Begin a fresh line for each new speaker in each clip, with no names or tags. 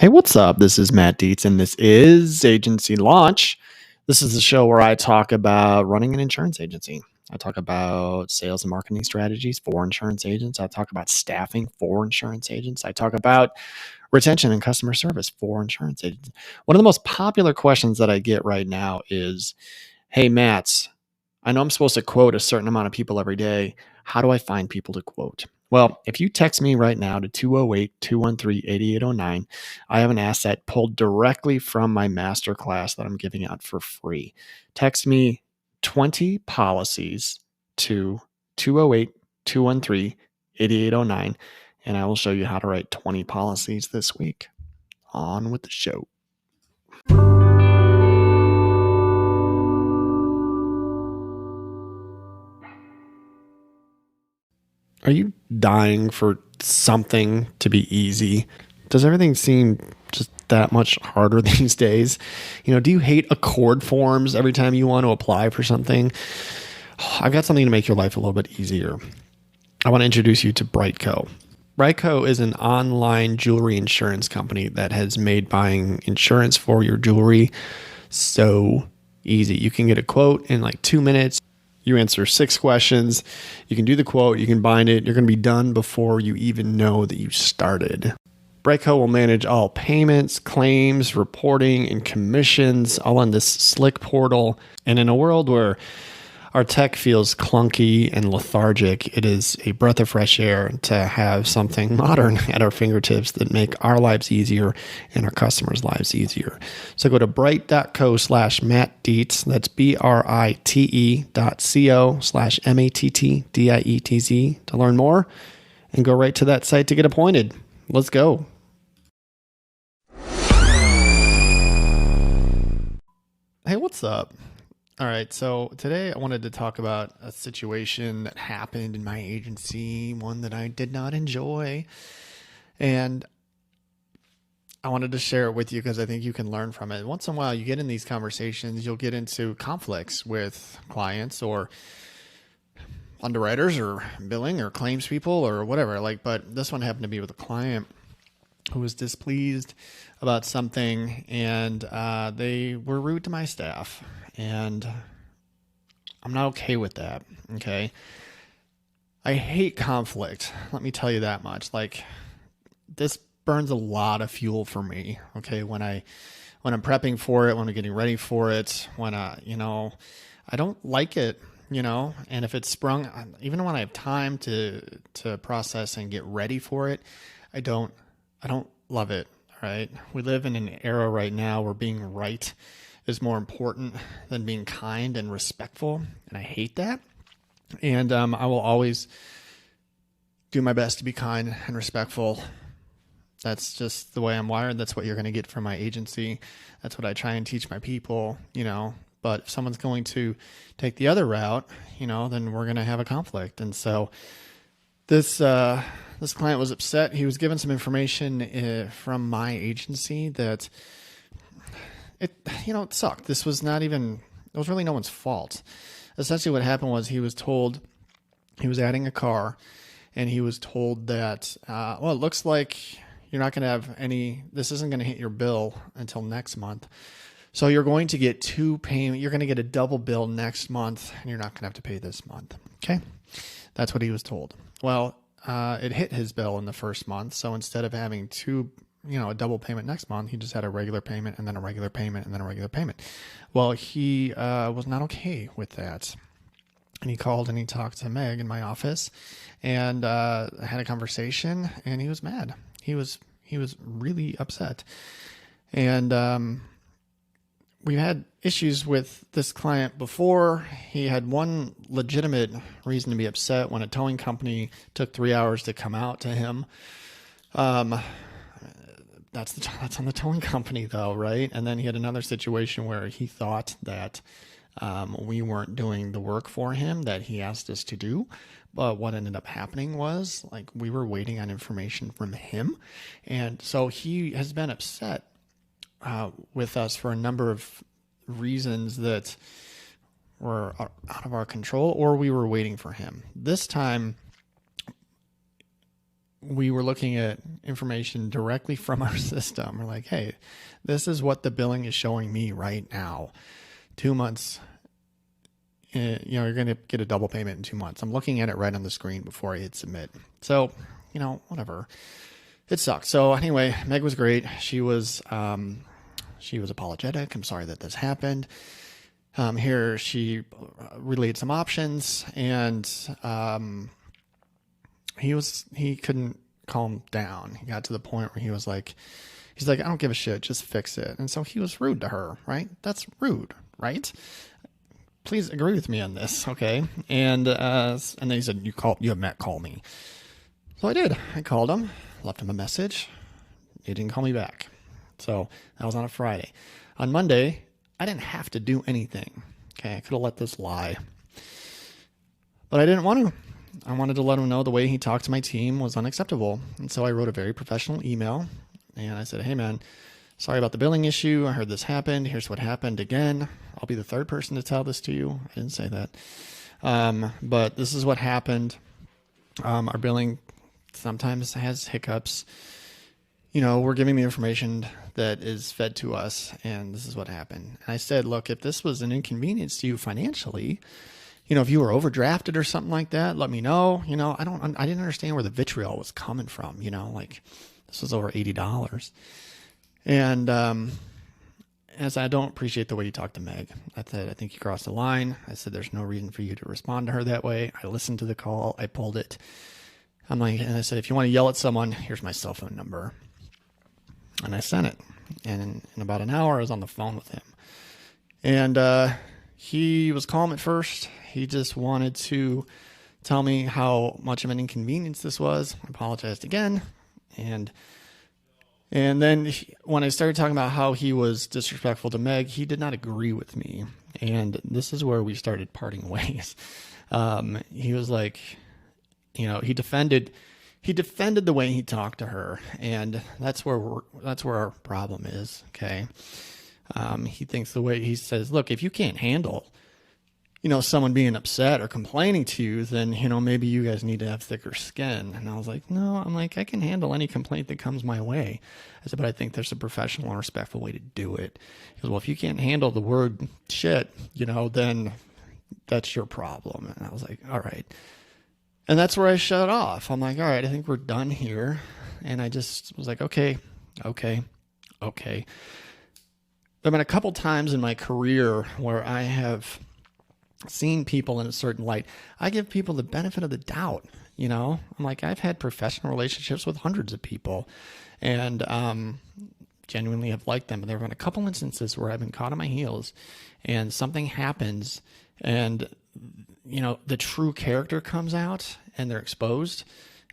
Hey, what's up? This is Matt Dietz, and this is Agency Launch. This is the show where I talk about running an insurance agency. I talk about sales and marketing strategies for insurance agents. I talk about staffing for insurance agents. I talk about retention and customer service for insurance agents. One of the most popular questions that I get right now is, hey, Matt, I know I'm supposed to quote a certain amount of people every day. How do I find people to quote? Well, if you text me right now to 208-213-8809, I have an asset pulled directly from my masterclass that I'm giving out for free. Text me 20 policies to 208-213-8809, and I will show you how to write 20 policies this week. On with the show. Are you dying for something to be easy? Does everything seem just that much harder these days? Do you hate accord forms every time you want to apply for something? I've got something to make your life a little bit easier. I want to introduce you to Brightco. Brightco is an online jewelry insurance company that has made buying insurance for your jewelry so easy. You can get a quote in like 2 minutes. You answer 6 questions. You can do the quote. You can bind it. You're going to be done before you even know that you started. Brightco will manage all payments, claims, reporting, and commissions all on this slick portal. And in a world where our tech feels clunky and lethargic, it is a breath of fresh air to have something modern at our fingertips that make our lives easier and our customers' lives easier. So go to bright.co/Matt Dietz. That's brite.co/MATTDIETZ to learn more and go right to that site to get appointed. Let's go. Hey, what's up? All right, so today I wanted to talk about a situation that happened in my agency, one that I did not enjoy, and I wanted to share it with you because I think you can learn from it. Once in a while, you get in these conversations, you'll get into conflicts with clients or underwriters or billing or claims people or whatever. But this one happened to be with a client who was displeased about something, and they were rude to my staff. And I'm not okay with that. Okay. I hate conflict. Let me tell you that much. This burns a lot of fuel for me. Okay. When I'm prepping for it, when I'm getting ready for it, when I don't like it, and if it's sprung, even when I have time to process and get ready for it, I don't love it. Right. We live in an era right now where being right is more important than being kind and respectful. And I hate that. And I will always do my best to be kind and respectful. That's just the way I'm wired. That's what you're going to get from my agency. That's what I try and teach my people, But if someone's going to take the other route, then we're going to have a conflict. And so this client was upset. He was given some information from my agency that it sucked. It was really no one's fault. Essentially what happened was he was told he was adding a car, and he was told that, it looks like you're not going to have this isn't going to hit your bill until next month. So you're going to get 2 payments. You're going to get a double bill next month, and you're not going to have to pay this month. Okay. That's what he was told. Well, it hit his bill in the first month. So instead of having a double payment next month, he just had a regular payment and then a regular payment and then a regular payment. Well, he was not okay with that. And he called and he talked to Meg in my office and had a conversation, and he was mad. He was really upset. And we've had issues with this client before. He had one legitimate reason to be upset when a towing company took 3 hours to come out to him. That's on the towing company though, right? And then he had another situation where he thought that we weren't doing the work for him that he asked us to do. But what ended up happening was we were waiting on information from him. And so he has been upset with us for a number of reasons that were out of our control, or we were waiting for him. This time we were looking at information directly from our system. We're like, hey, this is what the billing is showing me right now. 2 months, you're going to get a double payment in 2 months. I'm looking at it right on the screen before I hit submit. So, whatever. It sucks. So anyway, Meg was great. She was apologetic. I'm sorry that this happened. Here she relayed some options, and he couldn't calm down. He got to the point where he's like, I don't give a shit, just fix it. And so he was rude to her, right? That's rude, right? Please agree with me on this, okay? And then he said, you have Matt call me. So I did. I called him, left him a message. He didn't call me back. So that was on a Friday. On Monday, I didn't have to do anything. Okay, I could have let this lie. But I didn't want to. I wanted to let him know the way he talked to my team was unacceptable. And so I wrote a very professional email. And I said, hey, man, sorry about the billing issue. I heard this happened. Here's what happened again. I'll be the third person to tell this to you. I didn't say that. But this is what happened. Our billing sometimes has hiccups. We're giving the information that is fed to us, and this is what happened. And I said, look, if this was an inconvenience to you financially, if you were overdrafted or something like that, let me know. I didn't understand where the vitriol was coming from. This was over $80. And as I don't appreciate the way you talked to Meg. I said, I think you crossed the line. I said, there's no reason for you to respond to her that way. I listened to the call. I pulled it. And I said, if you want to yell at someone, here's my cell phone number. And I sent it. And in about an hour, I was on the phone with him. And he was calm at first. He just wanted to tell me how much of an inconvenience this was. I apologized again. And then when I started talking about how he was disrespectful to Meg, he did not agree with me. And this is where we started parting ways. He was like, he defended the way he talked to her, and that's where our problem is. Okay. He thinks the way he says, look, if you can't handle, someone being upset or complaining to you, then, maybe you guys need to have thicker skin. And I was like, no, I can handle any complaint that comes my way. I said, but I think there's a professional and respectful way to do it. He goes, well, if you can't handle the word shit, then that's your problem. And I was like, all right. And that's where I shut off. I'm like, all right, I think we're done here. And I just was like, okay. There have been a couple times in my career where I have seen people in a certain light. I give people the benefit of the doubt. I'm like, I've had professional relationships with hundreds of people and genuinely have liked them. But there have been a couple instances where I've been caught on my heels and something happens and the true character comes out and they're exposed.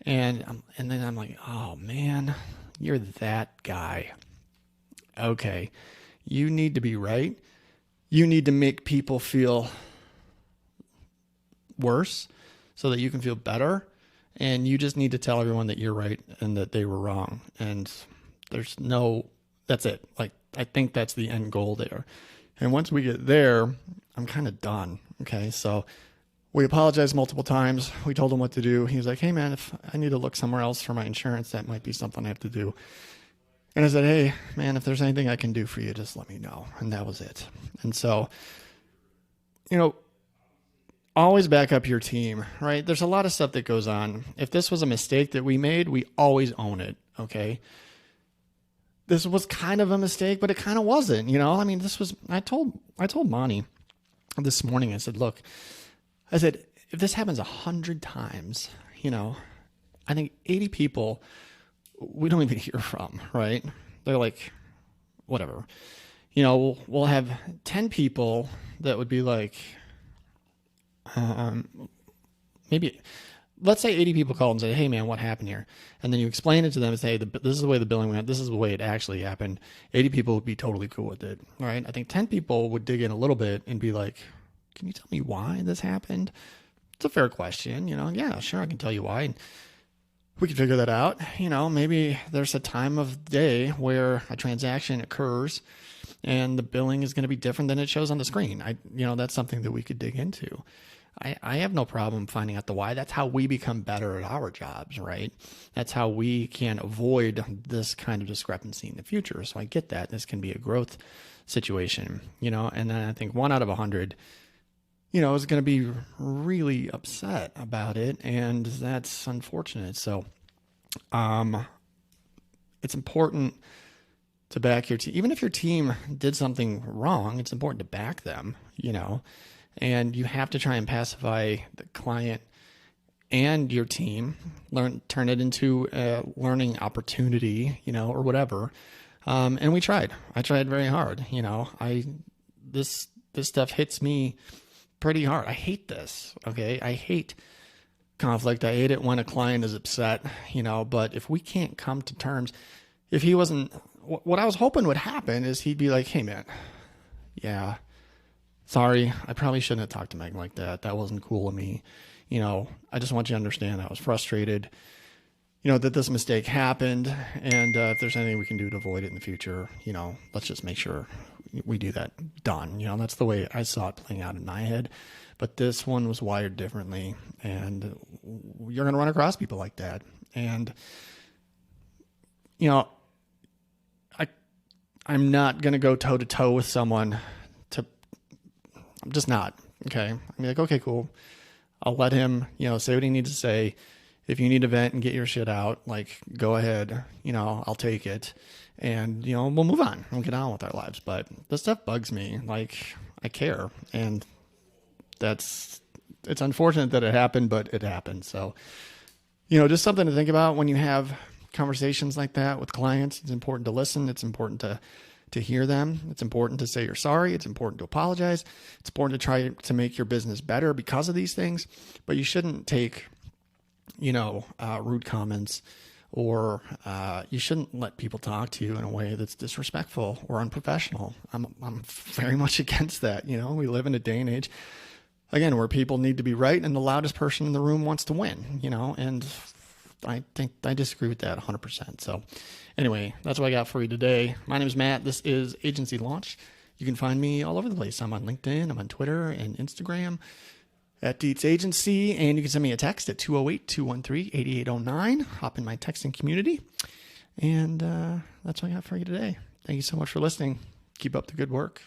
And then I'm like, oh man, you're that guy. Okay. You need to be right. You need to make people feel worse so that you can feel better. And you just need to tell everyone that you're right and that they were wrong. And that's it. Like, I think that's the end goal there. And once we get there, I'm kind of done. Okay. So we apologized multiple times. We told him what to do. He was like, hey man, if I need to look somewhere else for my insurance, that might be something I have to do. And I said, hey man, if there's anything I can do for you, just let me know. And that was it. And so, always back up your team, right? There's a lot of stuff that goes on. If this was a mistake that we made, we always own it. Okay. This was kind of a mistake, but it kind of wasn't, I told Monty this morning, I said, look, if this happens 100 times, I think 80 people we don't even hear from, right? They're like, whatever. We'll have 10 people that would be like, maybe, let's say 80 people call and say, hey man, what happened here? And then you explain it to them and say, this is the way the billing went. This is the way it actually happened. 80 people would be totally cool with it. All right. I think 10 people would dig in a little bit and be like, can you tell me why this happened? It's a fair question. Yeah, sure. I can tell you why. And we can figure that out. Maybe there's a time of day where a transaction occurs and the billing is going to be different than it shows on the screen. That's something that we could dig into. I have no problem finding out the why. That's how we become better at our jobs, right? That's how we can avoid this kind of discrepancy in the future. So I get that. This can be a growth situation, and then I think 1 out of 100, is going to be really upset about it. And that's unfortunate. So, it's important to back your team. Even if your team did something wrong, it's important to back them, and you have to try and pacify the client and your team, turn it into a learning opportunity, or whatever. And I tried very hard. This stuff hits me pretty hard. I hate this. Okay. I hate conflict. I hate it when a client is upset, but if we can't come to terms, if he wasn't, what I was hoping would happen is he'd be like, hey man, yeah, sorry, I probably shouldn't have talked to Megan like that. That wasn't cool of me. I just want you to understand I was frustrated, that this mistake happened. And if there's anything we can do to avoid it in the future, let's just make sure we do that. Done. That's the way I saw it playing out in my head. But this one was wired differently. And you're going to run across people like that. And, I'm not going to go toe to toe with someone I'm just not. Okay. I'm like, okay, cool. I'll let him, say what he needs to say. If you need to vent and get your shit out, like, go ahead, I'll take it, and, we'll move on. We'll get on with our lives. But this stuff bugs me. Like, I care. And it's unfortunate that it happened, but it happened. So, just something to think about when you have conversations like that with clients. It's important to listen. It's important to hear them. It's important to say you're sorry. It's important to apologize. It's important to try to make your business better because of these things, but you shouldn't take, rude comments, or you shouldn't let people talk to you in a way that's disrespectful or unprofessional. I'm very much against that. We live in a day and age, again, where people need to be right and the loudest person in the room wants to win, and I think I disagree with that 100%. So anyway, that's what I got for you today. My name is Matt. This is Agency Launch. You can find me all over the place. I'm on LinkedIn. I'm on Twitter and Instagram at Dietz Agency. And you can send me a text at 208-213-8809. Hop in my texting community. And that's what I got for you today. Thank you so much for listening. Keep up the good work.